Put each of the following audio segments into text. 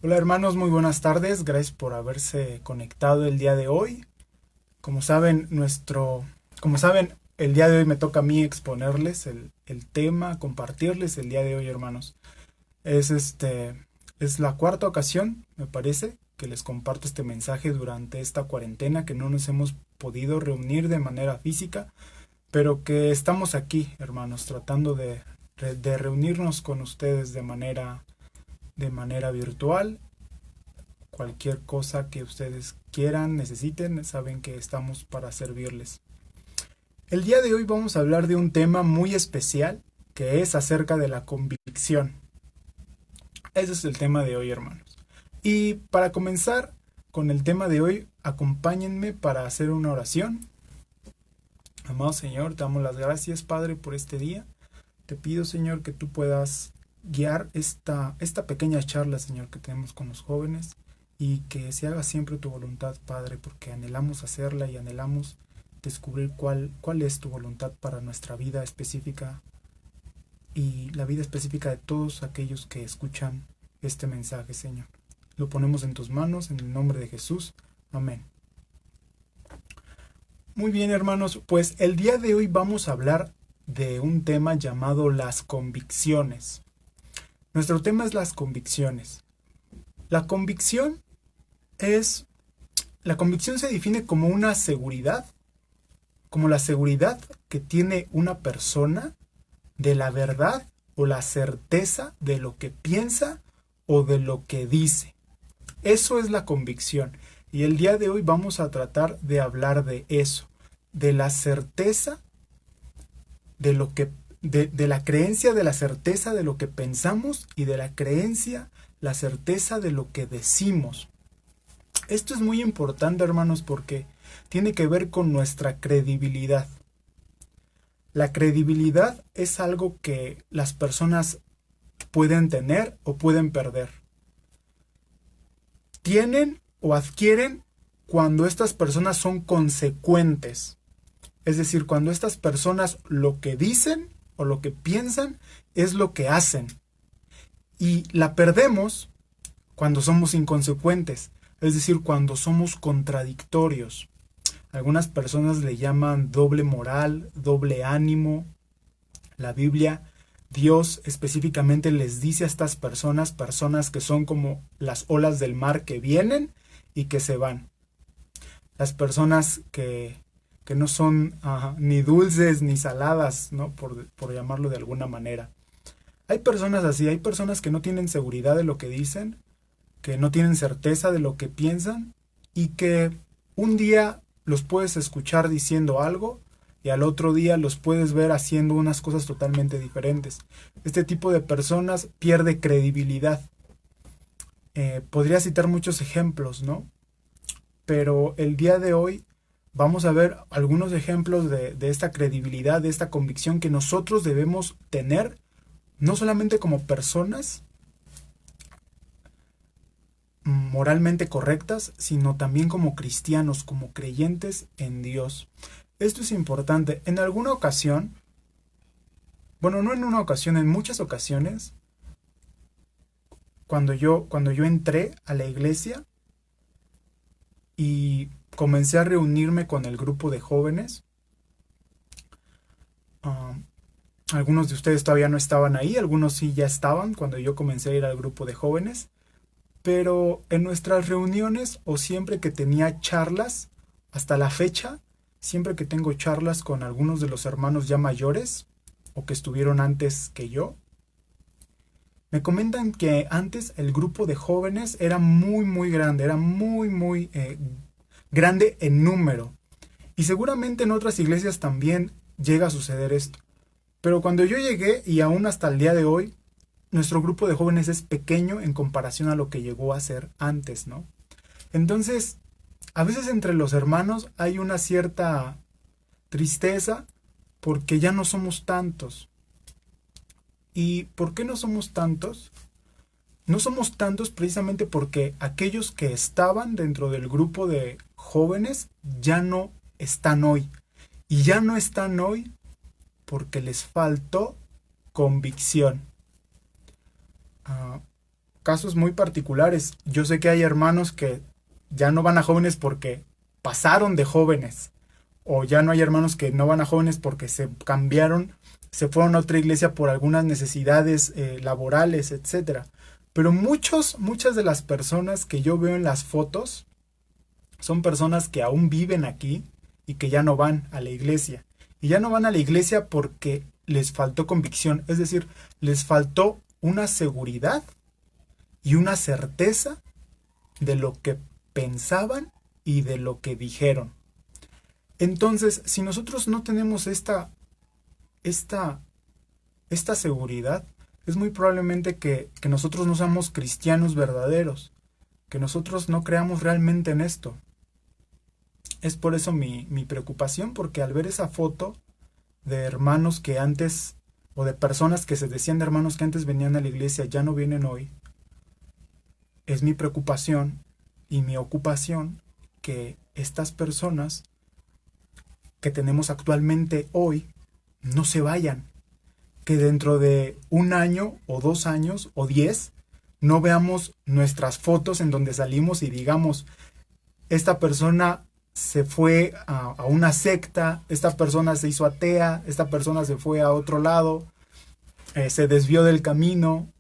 Hola hermanos, muy buenas tardes. Gracias por haberse conectado el día de hoy. Como saben, el día de hoy me toca a mí exponerles el tema, compartirles el día de hoy, hermanos. Es es la cuarta ocasión, me parece, que les comparto este mensaje durante esta cuarentena, que no nos hemos podido reunir de manera física, pero que estamos aquí, hermanos, tratando de reunirnos con ustedes de manera virtual. Cualquier cosa que ustedes quieran, necesiten, saben que estamos para servirles. El día de hoy vamos a hablar de un tema muy especial que es acerca de la convicción. Ese es el tema de hoy, hermanos. Y para comenzar con el tema de hoy, acompáñenme para hacer una oración. Amado Señor, te damos las gracias, Padre, por este día. Te pido, Señor, que tú puedas guiar esta pequeña charla, Señor, que tenemos con los jóvenes y que se haga siempre tu voluntad, Padre, porque anhelamos hacerla y anhelamos descubrir cuál es tu voluntad para nuestra vida específica y la vida específica de todos aquellos que escuchan este mensaje, Señor. Lo ponemos en tus manos, en el nombre de Jesús. Amén. Muy bien, hermanos, pues el día de hoy vamos a hablar de un tema llamado las convicciones. Nuestro tema es las convicciones. La convicción es, la convicción se define como una seguridad, como la seguridad que tiene una persona de la verdad o la certeza de lo que piensa o de lo que dice. Eso es la convicción. Y el día de hoy vamos a tratar de hablar de eso, de la certeza de lo que de la creencia, de la certeza de lo que pensamos y de la creencia, la certeza de lo que decimos. Esto es muy importante, hermanos, porque tiene que ver con nuestra credibilidad. La credibilidad es algo que las personas pueden tener o pueden perder. Tienen o adquieren cuando estas personas son consecuentes. Es decir, cuando estas personas lo que dicen o lo que piensan es lo que hacen. Y la perdemos cuando somos inconsecuentes, es decir, cuando somos contradictorios. Algunas personas le llaman doble moral, doble ánimo. La Biblia, Dios específicamente les dice a estas personas que son como las olas del mar que vienen y que se van. Las personas que no son ni dulces ni saladas, ¿no? Por llamarlo de alguna manera. Hay personas así, hay personas que no tienen seguridad de lo que dicen, que no tienen certeza de lo que piensan y que un día los puedes escuchar diciendo algo y al otro día los puedes ver haciendo unas cosas totalmente diferentes. Este tipo de personas pierde credibilidad. Podría citar muchos ejemplos, ¿no? Pero el día de hoy vamos a ver algunos ejemplos de esta credibilidad, de esta convicción que nosotros debemos tener, no solamente como personas moralmente correctas, sino también como cristianos, como creyentes en Dios. Esto es importante. En alguna ocasión, bueno, no en una ocasión, en muchas ocasiones, cuando yo entré a la iglesia y comencé a reunirme con el grupo de jóvenes, um, algunos de ustedes todavía no estaban ahí, algunos sí ya estaban cuando yo comencé a ir al grupo de jóvenes, pero en nuestras reuniones o siempre que tenía charlas, hasta la fecha, siempre que tengo charlas con algunos de los hermanos ya mayores o que estuvieron antes que yo, me comentan que antes el grupo de jóvenes era muy grande, era muy grande en número. Y seguramente en otras iglesias también llega a suceder esto. Pero cuando yo llegué y aún hasta el día de hoy, nuestro grupo de jóvenes es pequeño en comparación a lo que llegó a ser antes, ¿no? Entonces, a veces entre los hermanos hay una cierta tristeza porque ya no somos tantos. ¿Y por qué no somos tantos? No somos tantos precisamente porque aquellos que estaban dentro del grupo de jóvenes ya no están hoy. Y ya no están hoy porque les faltó convicción. Uh, casos muy particulares. Yo sé que hay hermanos que ya no van a jóvenes porque pasaron de jóvenes, o ya no hay hermanos que no van a jóvenes porque se cambiaron, se fueron a otra iglesia por algunas necesidades laborales, etcétera. Pero muchas de las personas que yo veo en las fotos son personas que aún viven aquí y que ya no van a la iglesia. Y ya no van a la iglesia porque les faltó convicción, es decir, les faltó una seguridad y una certeza de lo que pensaban y de lo que dijeron. Entonces, si nosotros no tenemos esta seguridad, es muy probablemente que nosotros no seamos cristianos verdaderos, que nosotros no creamos realmente en esto. Es por eso mi preocupación, porque al ver esa foto de hermanos que antes, o de personas que se decían de hermanos que antes venían a la iglesia, ya no vienen hoy, es mi preocupación y mi ocupación que estas personas que tenemos actualmente hoy no se vayan, que dentro de 1 año o 2 años o 10 no veamos nuestras fotos en donde salimos y digamos, esta persona se fue a una secta, esta persona se hizo atea, esta persona se fue a otro lado, se desvió del camino.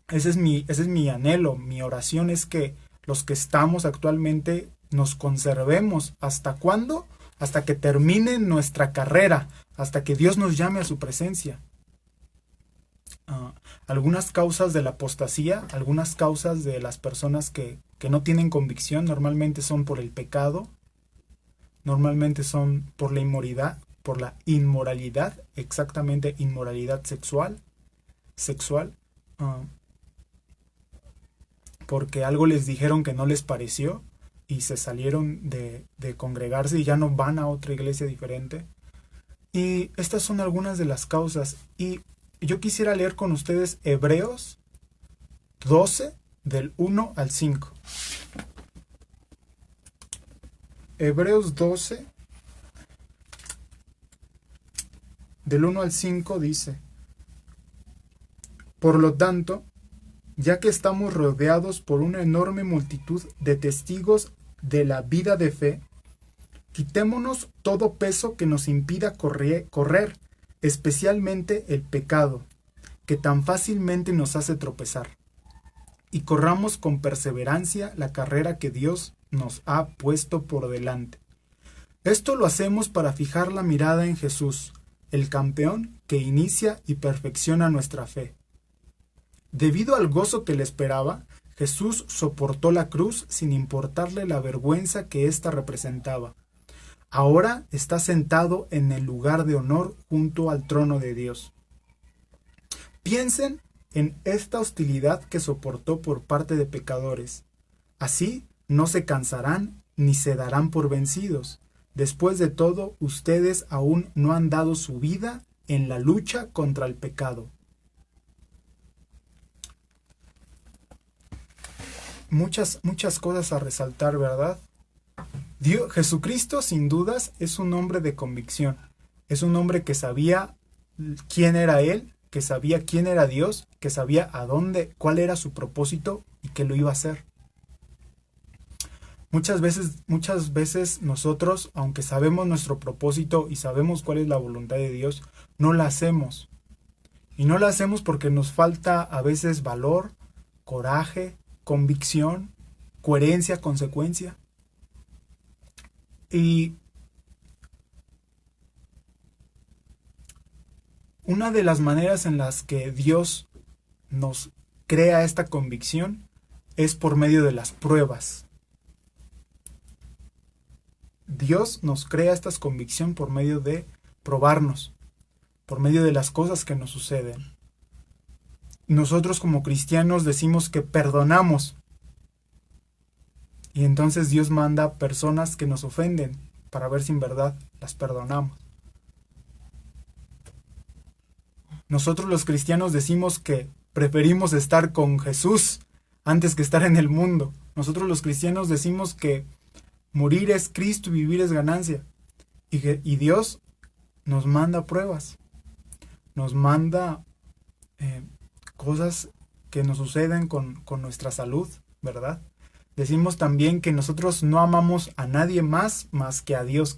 Ese es mi anhelo, mi oración es que los que estamos actualmente nos conservemos. ¿Hasta cuándo? Hasta que termine nuestra carrera, hasta que Dios nos llame a su presencia. Algunas causas de la apostasía, algunas causas de las personas que no tienen convicción, normalmente son por el pecado, normalmente son por la inmoralidad, exactamente inmoralidad sexual, porque algo les dijeron que no les pareció y se salieron de congregarse y ya no van a otra iglesia diferente. Y estas son algunas de las causas. Y yo quisiera leer con ustedes Hebreos 12, del 1 al 5. Hebreos 12, del 1 al 5 dice: Por lo tanto, ya que estamos rodeados por una enorme multitud de testigos de la vida de fe, quitémonos todo peso que nos impida correr, especialmente el pecado, que tan fácilmente nos hace tropezar, y corramos con perseverancia la carrera que Dios nos ha puesto por delante. Esto lo hacemos para fijar la mirada en Jesús, el campeón que inicia y perfecciona nuestra fe. Debido al gozo que le esperaba, Jesús soportó la cruz sin importarle la vergüenza que ésta representaba. Ahora está sentado en el lugar de honor junto al trono de Dios. Piensen en esta hostilidad que soportó por parte de pecadores. Así no se cansarán ni se darán por vencidos. Después de todo, ustedes aún no han dado su vida en la lucha contra el pecado. Muchas cosas a resaltar, ¿verdad? Jesucristo, sin dudas, es un hombre de convicción. Es un hombre que sabía quién era Él, que sabía quién era Dios, que sabía cuál era su propósito y que lo iba a hacer. Muchas veces nosotros, aunque sabemos nuestro propósito y sabemos cuál es la voluntad de Dios, no la hacemos. Y no la hacemos porque nos falta a veces valor, coraje, convicción, coherencia, consecuencia. Y una de las maneras en las que Dios nos crea esta convicción es por medio de las pruebas. Dios nos crea esta convicción por medio de probarnos, por medio de las cosas que nos suceden. Nosotros como cristianos decimos que perdonamos. Y entonces Dios manda personas que nos ofenden para ver si en verdad las perdonamos. Nosotros los cristianos decimos que preferimos estar con Jesús antes que estar en el mundo. Nosotros los cristianos decimos que morir es Cristo y vivir es ganancia. Y Dios nos manda pruebas. Nos manda cosas que nos suceden con nuestra salud, ¿verdad? Decimos también que nosotros no amamos a nadie más que a Dios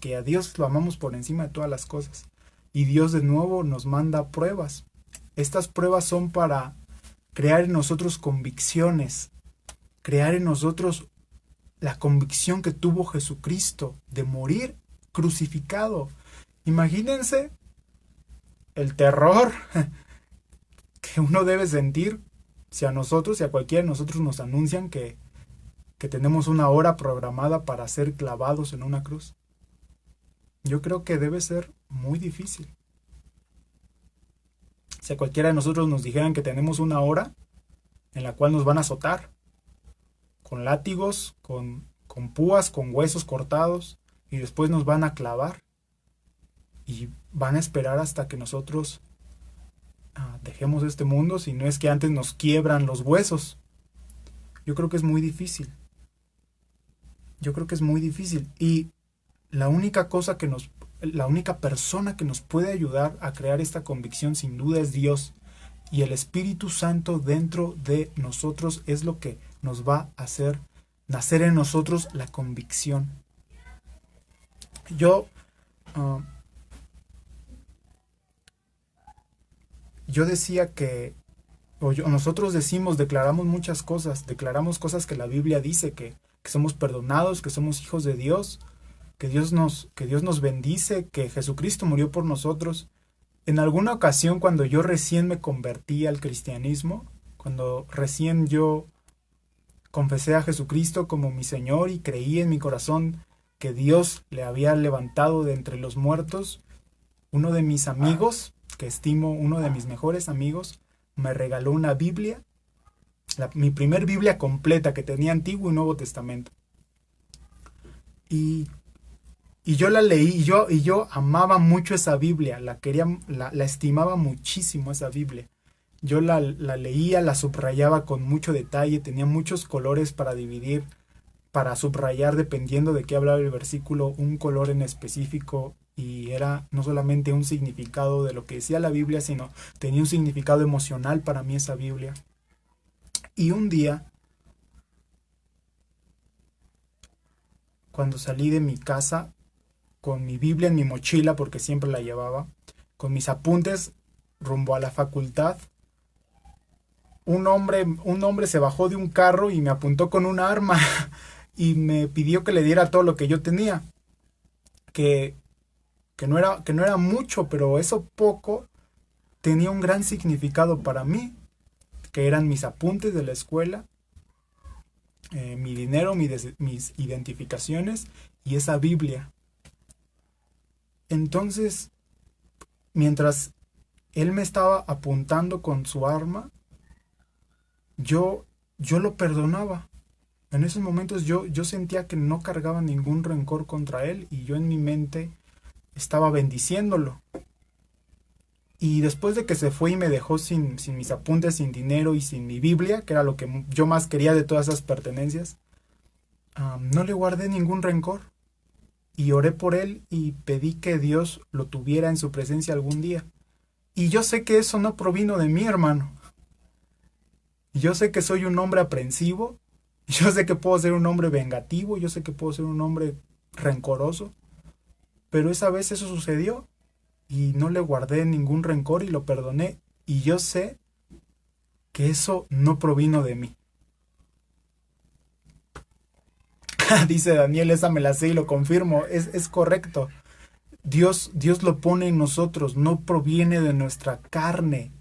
lo amamos por encima de todas las cosas. Y Dios de nuevo nos manda pruebas. Estas pruebas son para crear en nosotros convicciones, crear en nosotros la convicción que tuvo Jesucristo de morir crucificado. Imagínense el terror que uno debe sentir si a nosotros, si a cualquiera de nosotros nos anuncian que tenemos una hora programada para ser clavados en una cruz. Yo creo que debe ser muy difícil. Si a cualquiera de nosotros nos dijeran que tenemos una hora en la cual nos van a azotar, con látigos, con púas, con huesos cortados, y después nos van a clavar, y van a esperar hasta que nosotros dejemos este mundo, si no es que antes nos quiebran los huesos. Yo creo que es muy difícil. Y la única persona que nos puede ayudar a crear esta convicción sin duda es Dios. Y el Espíritu Santo dentro de nosotros es lo que nos va a hacer nacer en nosotros la convicción. Yo decía que, nosotros declaramos muchas cosas, declaramos cosas que la Biblia dice, que somos perdonados, que somos hijos de Dios, que Dios nos bendice, que Jesucristo murió por nosotros. En alguna ocasión, cuando yo recién me convertí al cristianismo, cuando recién yo confesé a Jesucristo como mi Señor y creí en mi corazón que Dios le había levantado de entre los muertos, uno de mis amigos, que estimo uno de mis mejores amigos, me regaló una Biblia, mi primer Biblia completa, que tenía Antiguo y Nuevo Testamento. Y yo la leí, y yo amaba mucho esa Biblia, la estimaba muchísimo esa Biblia. Yo la leía, la subrayaba con mucho detalle, tenía muchos colores para dividir, para subrayar dependiendo de qué hablaba el versículo, un color en específico, y era no solamente un significado de lo que decía la Biblia, sino tenía un significado emocional para mí esa Biblia. Y un día, cuando salí de mi casa, con mi Biblia en mi mochila, porque siempre la llevaba, con mis apuntes rumbo a la facultad, un hombre se bajó de un carro y me apuntó con un arma y me pidió que le diera todo lo que yo tenía, que no era mucho, pero eso poco tenía un gran significado para mí, que eran mis apuntes de la escuela, mi dinero, mis identificaciones y esa Biblia. Entonces, mientras él me estaba apuntando con su arma, yo lo perdonaba. En esos momentos yo sentía que no cargaba ningún rencor contra él, y yo en mi mente estaba bendiciéndolo. Y después de que se fue y me dejó sin mis apuntes, sin dinero y sin mi Biblia, que era lo que yo más quería de todas esas pertenencias, no le guardé ningún rencor. Y oré por él y pedí que Dios lo tuviera en su presencia algún día. Y yo sé que eso no provino de mí, hermano. Yo sé que soy un hombre aprensivo. Yo sé que puedo ser un hombre vengativo. Yo sé que puedo ser un hombre rencoroso. Pero esa vez eso sucedió. Y no le guardé ningún rencor y lo perdoné. Y yo sé que eso no provino de mí. Dice Daniel, esa me la sé y lo confirmo. Es correcto. Dios lo pone en nosotros. No proviene de nuestra carne.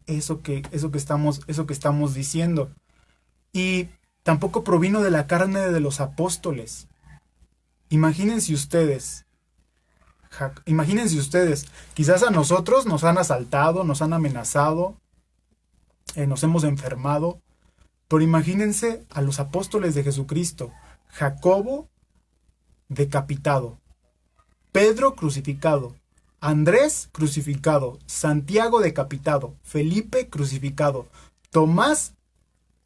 Eso que estamos diciendo. Y tampoco provino de la carne de los apóstoles. Imagínense ustedes, quizás a nosotros nos han asaltado, nos han amenazado, nos hemos enfermado, pero imagínense a los apóstoles de Jesucristo: Jacobo decapitado, Pedro crucificado, Andrés crucificado, Santiago decapitado, Felipe crucificado, Tomás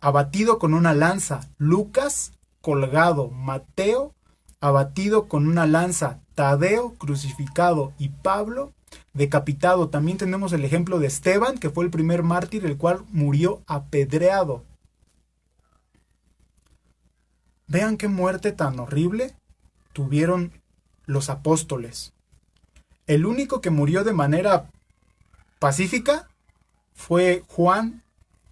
abatido con una lanza, Lucas colgado, Mateo abatido con una lanza, Tadeo crucificado y Pablo decapitado. También tenemos el ejemplo de Esteban, que fue el primer mártir, el cual murió apedreado. Vean qué muerte tan horrible tuvieron los apóstoles. El único que murió de manera pacífica fue Juan,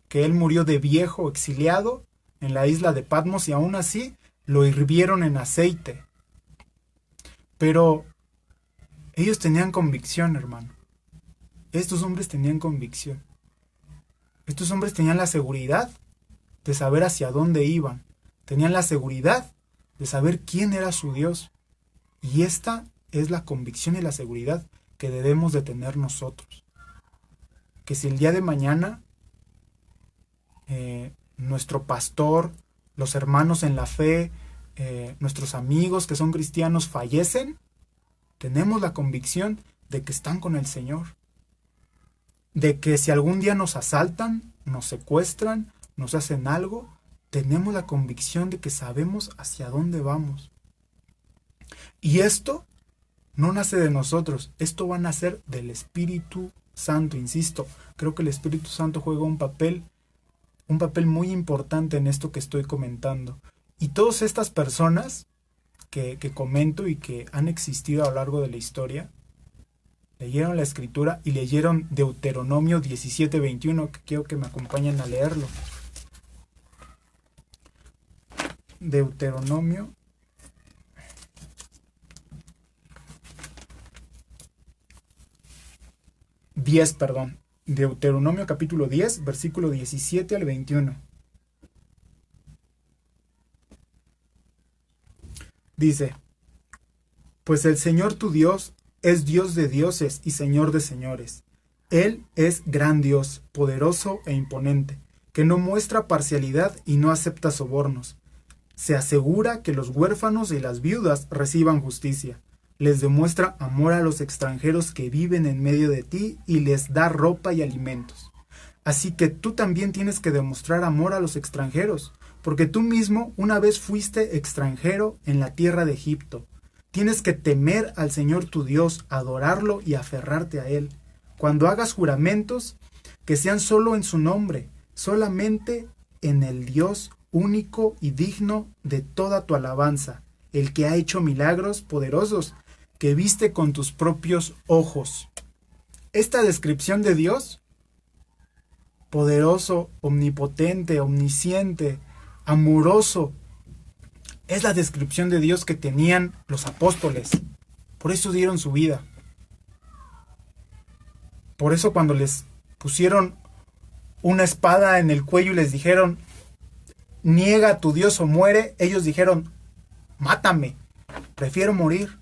que él murió de viejo, exiliado en la isla de Patmos, y aún así lo hirvieron en aceite. Pero ellos tenían convicción, hermano. Estos hombres tenían convicción. Estos hombres tenían la seguridad de saber hacia dónde iban. Tenían la seguridad de saber quién era su Dios. Y esta es la convicción y la seguridad que debemos de tener nosotros. Que si el día de mañana nuestro pastor, los hermanos en la fe, nuestros amigos que son cristianos fallecen, tenemos la convicción de que están con el Señor. De que si algún día nos asaltan, nos secuestran, nos hacen algo, tenemos la convicción de que sabemos hacia dónde vamos. Y esto no nace de nosotros, esto va a nacer del Espíritu Santo, insisto. Creo que el Espíritu Santo juega un papel muy importante en esto que estoy comentando. Y todas estas personas que comento y que han existido a lo largo de la historia, leyeron la Escritura y leyeron Deuteronomio 17:21, que quiero que me acompañen a leerlo. Deuteronomio 10, perdón. Deuteronomio capítulo 10, versículo 17 al 21. Dice: Pues el Señor tu Dios es Dios de dioses y Señor de señores. Él es gran Dios, poderoso e imponente, que no muestra parcialidad y no acepta sobornos. Se asegura que los huérfanos y las viudas reciban justicia. Les demuestra amor a los extranjeros que viven en medio de ti y les da ropa y alimentos. Así que tú también tienes que demostrar amor a los extranjeros, porque tú mismo una vez fuiste extranjero en la tierra de Egipto. Tienes que temer al Señor tu Dios, adorarlo y aferrarte a Él. Cuando hagas juramentos, que sean solo en su nombre, solamente en el Dios único y digno de toda tu alabanza, el que ha hecho milagros poderosos que viste con tus propios ojos. Esta descripción de Dios, poderoso, omnipotente, omnisciente, amoroso, es la descripción de Dios que tenían los apóstoles. Por eso dieron su vida. Por eso cuando les pusieron una espada en el cuello y les dijeron: niega a tu Dios o muere, ellos dijeron: mátame, prefiero morir.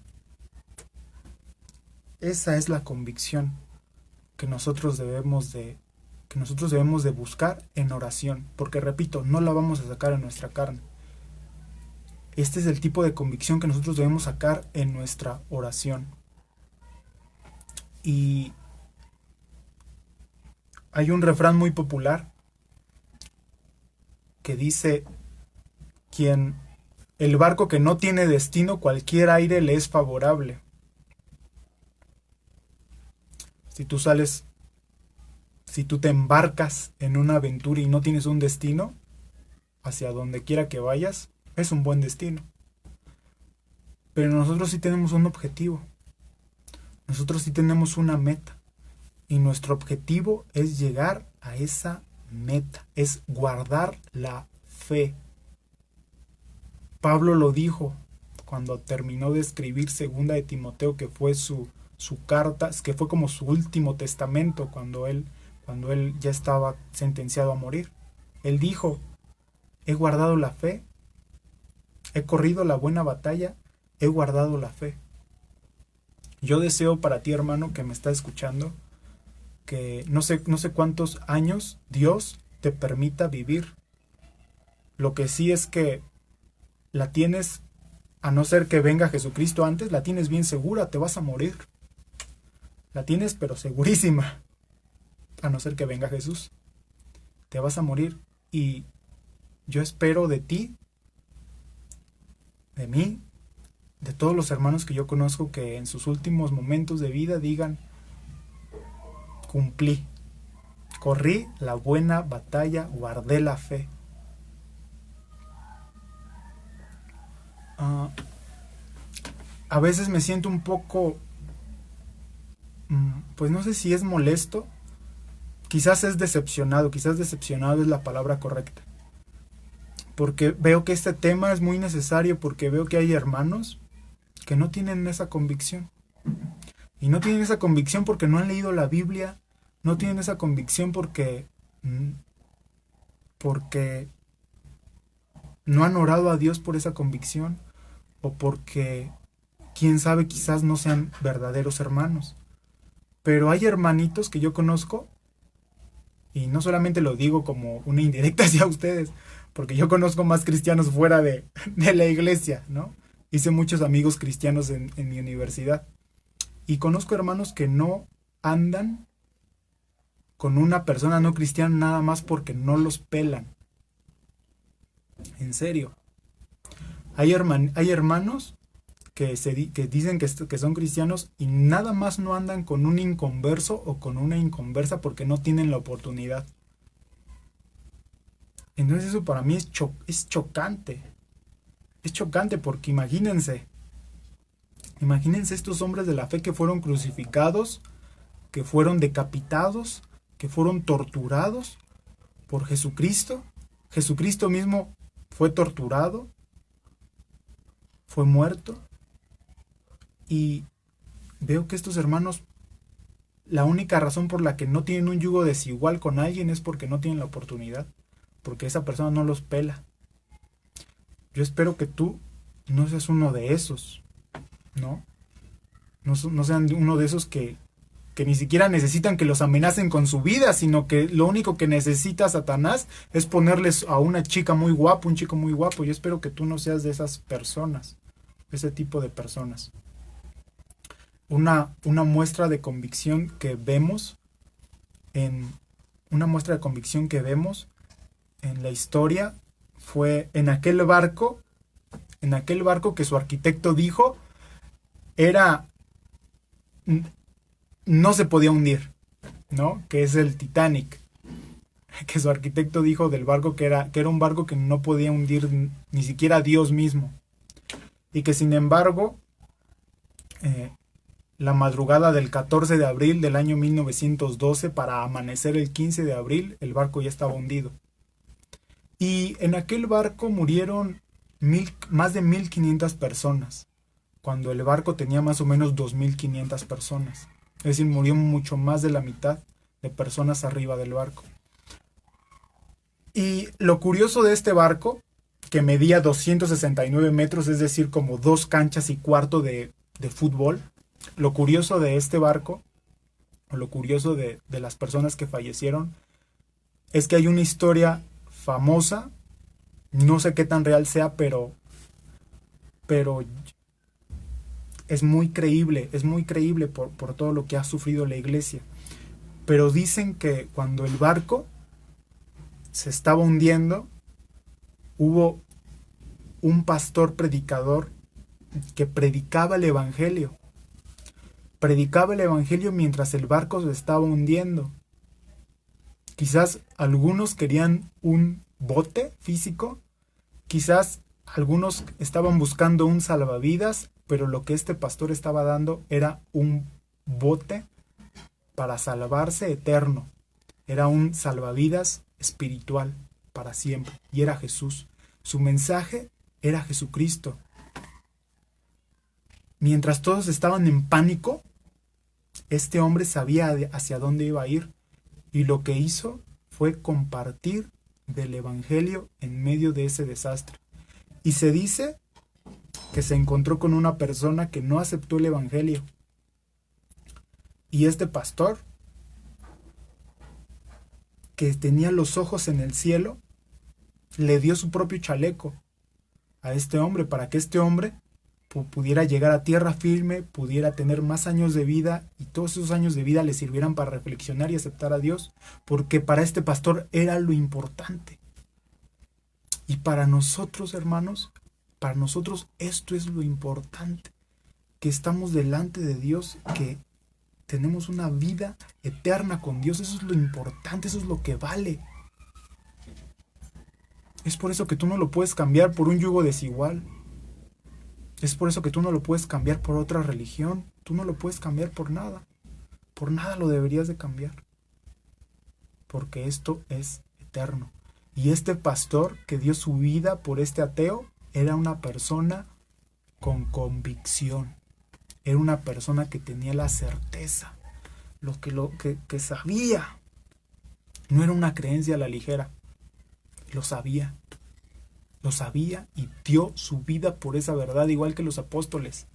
Esa es la convicción que nosotros debemos de buscar en oración, porque repito, no la vamos a sacar en nuestra carne. Este es el tipo de convicción que nosotros debemos sacar en nuestra oración. Y hay un refrán muy popular que dice: el barco que no tiene destino, cualquier aire le es favorable. Si tú te embarcas en una aventura y no tienes un destino, hacia donde quiera que vayas, es un buen destino. Pero nosotros sí tenemos un objetivo. Nosotros sí tenemos una meta. Y nuestro objetivo es llegar a esa meta, es guardar la fe. Pablo lo dijo cuando terminó de escribir Segunda de Timoteo, que fue su carta, que fue como su último testamento cuando él ya estaba sentenciado a morir. Él dijo: he guardado la fe, he corrido la buena batalla, he guardado la fe. Yo deseo para ti, hermano, que me está escuchando, que no sé cuántos años Dios te permita vivir. Lo que sí es que la tienes, a no ser que venga Jesucristo antes, la tienes bien segura, te vas a morir. La tienes pero segurísima, a no ser que venga Jesús. Te vas a morir. Y yo espero de ti, de mí, de todos los hermanos que yo conozco, que en sus últimos momentos de vida digan: cumplí. Corrí la buena batalla, guardé la fe. Uh, a veces me siento un poco, pues no sé si es molesto, quizás decepcionado es la palabra correcta. Porque veo que este tema es muy necesario, porque veo que hay hermanos que no tienen esa convicción. Y no tienen esa convicción porque no han leído la Biblia, no tienen esa convicción porque no han orado a Dios por esa convicción, o porque, quién sabe, quizás no sean verdaderos hermanos. Pero hay hermanitos que yo conozco, y no solamente lo digo como una indirecta hacia ustedes, porque yo conozco más cristianos fuera de la iglesia, ¿no? Hice muchos amigos cristianos en mi universidad. Y conozco hermanos que no andan con una persona no cristiana nada más porque no los pelan. En serio. Hay hermanos que dicen que son cristianos y nada más no andan con un inconverso o con una inconversa porque no tienen la oportunidad. Entonces eso para mí es chocante. Es chocante porque imagínense estos hombres de la fe que fueron crucificados, que fueron decapitados, que fueron torturados por Jesucristo. Jesucristo mismo fue torturado, fue muerto. Y veo que estos hermanos, la única razón por la que no tienen un yugo desigual con alguien es porque no tienen la oportunidad, porque esa persona no los pela. Yo espero que tú no seas uno de esos, ¿no? No sean uno de esos que ni siquiera necesitan que los amenacen con su vida, sino que lo único que necesita Satanás es ponerles a una chica muy guapa, un chico muy guapo. Yo espero que tú no seas de esas personas, ese tipo de personas. Una muestra de convicción que vemos en la historia fue en aquel barco que su arquitecto dijo no se podía hundir, ¿no? Que es el Titanic. Que su arquitecto dijo del barco que era un barco que no podía hundir ni siquiera Dios mismo. Y que sin embargo, la madrugada del 14 de abril del año 1912, para amanecer el 15 de abril, el barco ya estaba hundido. Y en aquel barco murieron más de 1,500 personas, cuando el barco tenía más o menos 2,500 personas. Es decir, murió mucho más de la mitad de personas arriba del barco. Y lo curioso de este barco, que medía 269 metros, es decir, como 2 canchas y cuarto de fútbol, lo curioso de este barco, o lo curioso de las personas que fallecieron, es que hay una historia famosa, no sé qué tan real sea, pero es muy creíble por todo lo que ha sufrido la iglesia. Pero dicen que cuando el barco se estaba hundiendo, hubo un pastor predicador que predicaba el evangelio mientras el barco se estaba hundiendo. Quizás algunos querían un bote físico, quizás algunos estaban buscando un salvavidas, pero lo que este pastor estaba dando era un bote para salvarse eterno. Era un salvavidas espiritual para siempre, y era Jesús. Su mensaje era Jesucristo. Mientras todos estaban en pánico, este hombre sabía hacia dónde iba a ir, y lo que hizo fue compartir del evangelio en medio de ese desastre. Y se dice que se encontró con una persona que no aceptó el evangelio. Y este pastor, que tenía los ojos en el cielo, le dio su propio chaleco a este hombre para que este hombre pudiera llegar a tierra firme, pudiera tener más años de vida, y todos esos años de vida le sirvieran para reflexionar y aceptar a Dios, porque para este pastor era lo importante. Y para nosotros, hermanos, para nosotros esto es lo importante, que estamos delante de Dios, que tenemos una vida eterna con Dios. Eso es lo importante, eso es lo que vale. Es por eso que tú no lo puedes cambiar por un yugo desigual. Es por eso que tú no lo puedes cambiar por otra religión. Tú no lo puedes cambiar por nada. Por nada lo deberías de cambiar. Porque esto es eterno. Y este pastor que dio su vida por este ateo era una persona con convicción. Era una persona que tenía la certeza. Lo que sabía. No era una creencia a la ligera. Lo sabía. Lo sabía y dio su vida por esa verdad, igual que los apóstoles.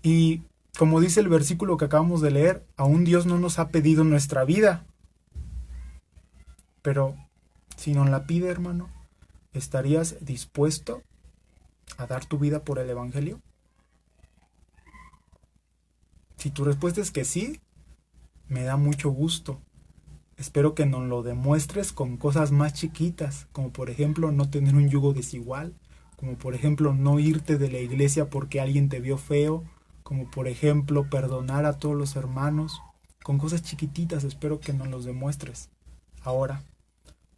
Y como dice el versículo que acabamos de leer, aún Dios no nos ha pedido nuestra vida. Pero si nos la pide, hermano, ¿estarías dispuesto a dar tu vida por el Evangelio? Si tu respuesta es que sí, me da mucho gusto. Espero que nos lo demuestres con cosas más chiquitas, como por ejemplo no tener un yugo desigual, como por ejemplo no irte de la iglesia porque alguien te vio feo, como por ejemplo perdonar a todos los hermanos. Con cosas chiquititas espero que nos los demuestres. Ahora,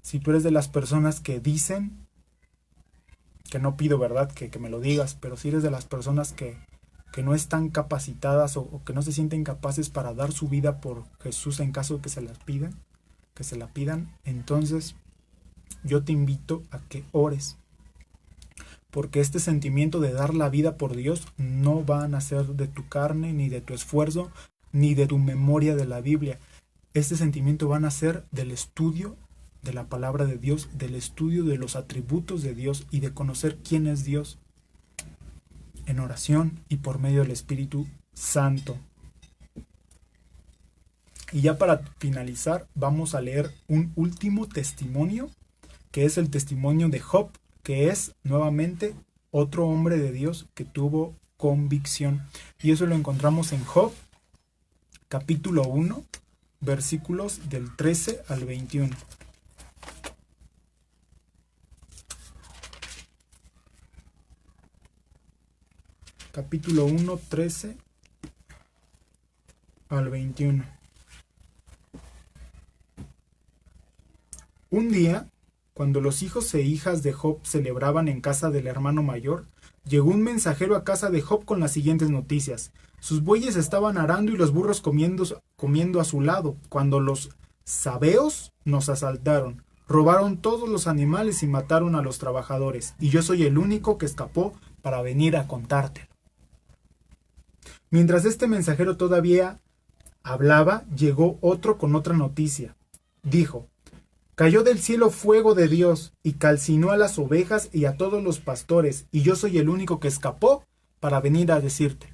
si tú eres de las personas que dicen, que no pido, ¿verdad?, que me lo digas, pero si eres de las personas que no están capacitadas o que no se sienten capaces para dar su vida por Jesús en caso de que se la pidan, entonces yo te invito a que ores. Porque este sentimiento de dar la vida por Dios no va a nacer de tu carne, ni de tu esfuerzo, ni de tu memoria de la Biblia. Este sentimiento va a nacer del estudio de la palabra de Dios, del estudio de los atributos de Dios y de conocer quién es Dios en oración y por medio del Espíritu Santo. Y ya para finalizar, vamos a leer un último testimonio, que es el testimonio de Job, que es nuevamente otro hombre de Dios que tuvo convicción. Y eso lo encontramos en Job, capítulo 1, versículos del 13 al 21. Capítulo 1, 13 al 21. Un día, cuando los hijos e hijas de Job celebraban en casa del hermano mayor, llegó un mensajero a casa de Job con las siguientes noticias. Sus bueyes estaban arando y los burros comiendo a su lado, cuando los sabeos nos asaltaron. Robaron todos los animales y mataron a los trabajadores, y yo soy el único que escapó para venir a contártelo. Mientras este mensajero todavía hablaba, llegó otro con otra noticia. Dijo: cayó del cielo fuego de Dios y calcinó a las ovejas y a todos los pastores, y yo soy el único que escapó para venir a decirte.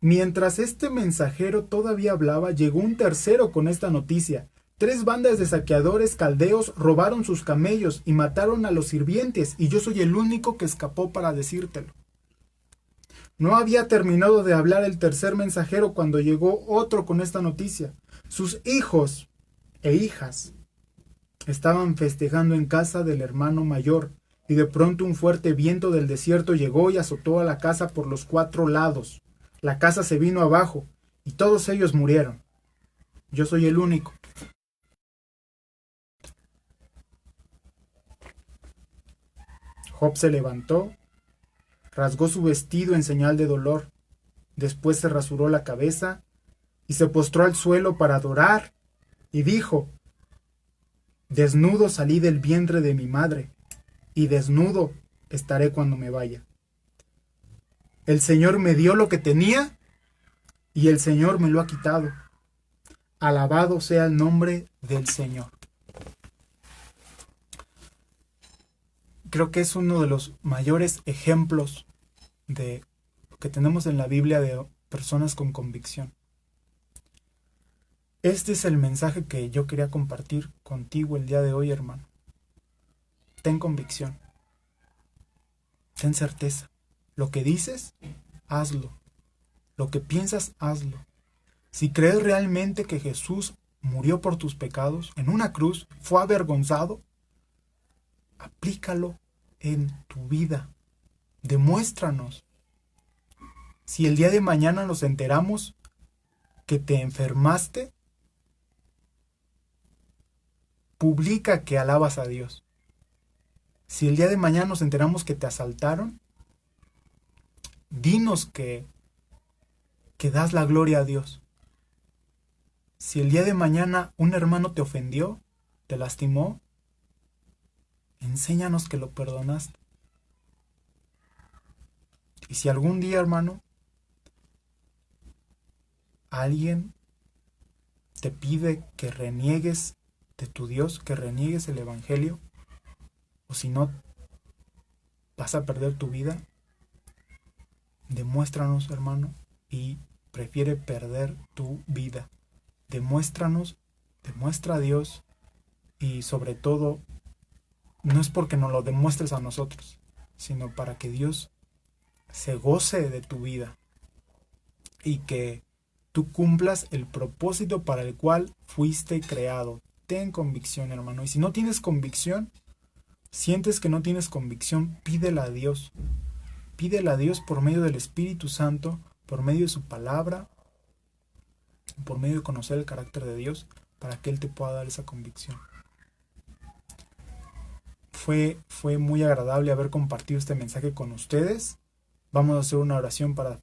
Mientras este mensajero todavía hablaba, llegó un tercero con esta noticia. 3 bandas de saqueadores caldeos robaron sus camellos y mataron a los sirvientes, y yo soy el único que escapó para decírtelo. No había terminado de hablar el tercer mensajero cuando llegó otro con esta noticia. Sus hijos e hijas estaban festejando en casa del hermano mayor, y de pronto un fuerte viento del desierto llegó y azotó a la casa por los 4 lados. La casa se vino abajo, y todos ellos murieron. Yo soy el único. Job se levantó, rasgó su vestido en señal de dolor, después se rasuró la cabeza y se postró al suelo para adorar, y dijo: desnudo salí del vientre de mi madre, y desnudo estaré cuando me vaya. El Señor me dio lo que tenía, y el Señor me lo ha quitado. Alabado sea el nombre del Señor. Creo que es uno de los mayores ejemplos de lo que tenemos en la Biblia de personas con convicción. Este es el mensaje que yo quería compartir contigo el día de hoy, hermano. Ten convicción. Ten certeza. Lo que dices, hazlo. Lo que piensas, hazlo. Si crees realmente que Jesús murió por tus pecados en una cruz, fue avergonzado, aplícalo en tu vida. Demuéstranos. Si el día de mañana nos enteramos que te enfermaste, publica que alabas a Dios. Si el día de mañana nos enteramos que te asaltaron, dinos que das la gloria a Dios. Si el día de mañana un hermano te ofendió, te lastimó, enséñanos que lo perdonaste. Y si algún día, hermano, alguien te pide que reniegues de tu Dios, que reniegues el Evangelio, o si no, vas a perder tu vida, demuéstranos, hermano, y prefiere perder tu vida. Demuéstranos, demuestra a Dios, y sobre todo, no es porque nos lo demuestres a nosotros, sino para que Dios se goce de tu vida y que tú cumplas el propósito para el cual fuiste creado. Ten convicción, hermano. Y si no tienes convicción, sientes que no tienes convicción, pídela a Dios. Pídela a Dios por medio del Espíritu Santo, por medio de su palabra, por medio de conocer el carácter de Dios, para que Él te pueda dar esa convicción. Fue muy agradable haber compartido este mensaje con ustedes. Vamos a hacer una oración para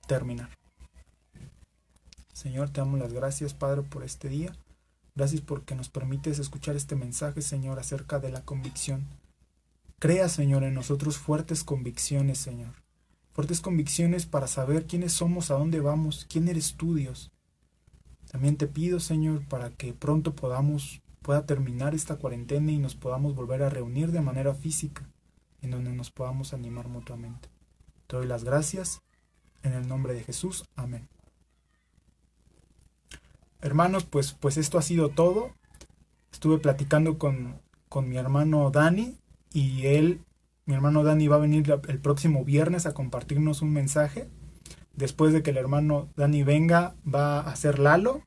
terminar. Señor, te damos las gracias, Padre, por este día. Gracias porque nos permites escuchar este mensaje, Señor, acerca de la convicción. Crea, Señor, en nosotros fuertes convicciones, Señor. Fuertes convicciones para saber quiénes somos, a dónde vamos, quién eres tú, Dios. También te pido, Señor, para que pronto pueda terminar esta cuarentena y nos podamos volver a reunir de manera física, en donde nos podamos animar mutuamente. Te doy las gracias, en el nombre de Jesús. Amén. Hermanos, pues esto ha sido todo. Estuve platicando con mi hermano Dani, y mi hermano Dani va a venir el próximo viernes a compartirnos un mensaje. Después de que el hermano Dani venga, va a ser Lalo.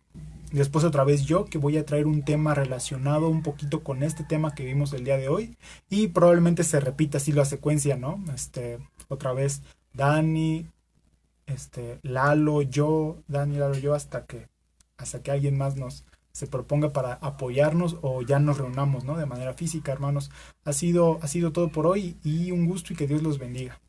Después otra vez yo, que voy a traer un tema relacionado un poquito con este tema que vimos el día de hoy. Y probablemente se repita así la secuencia, ¿no? Otra vez Dani, Lalo, yo, Dani, Lalo, yo, hasta que alguien más se proponga para apoyarnos o ya nos reunamos, ¿no? De manera física, hermanos. Ha sido todo por hoy, y un gusto, y que Dios los bendiga.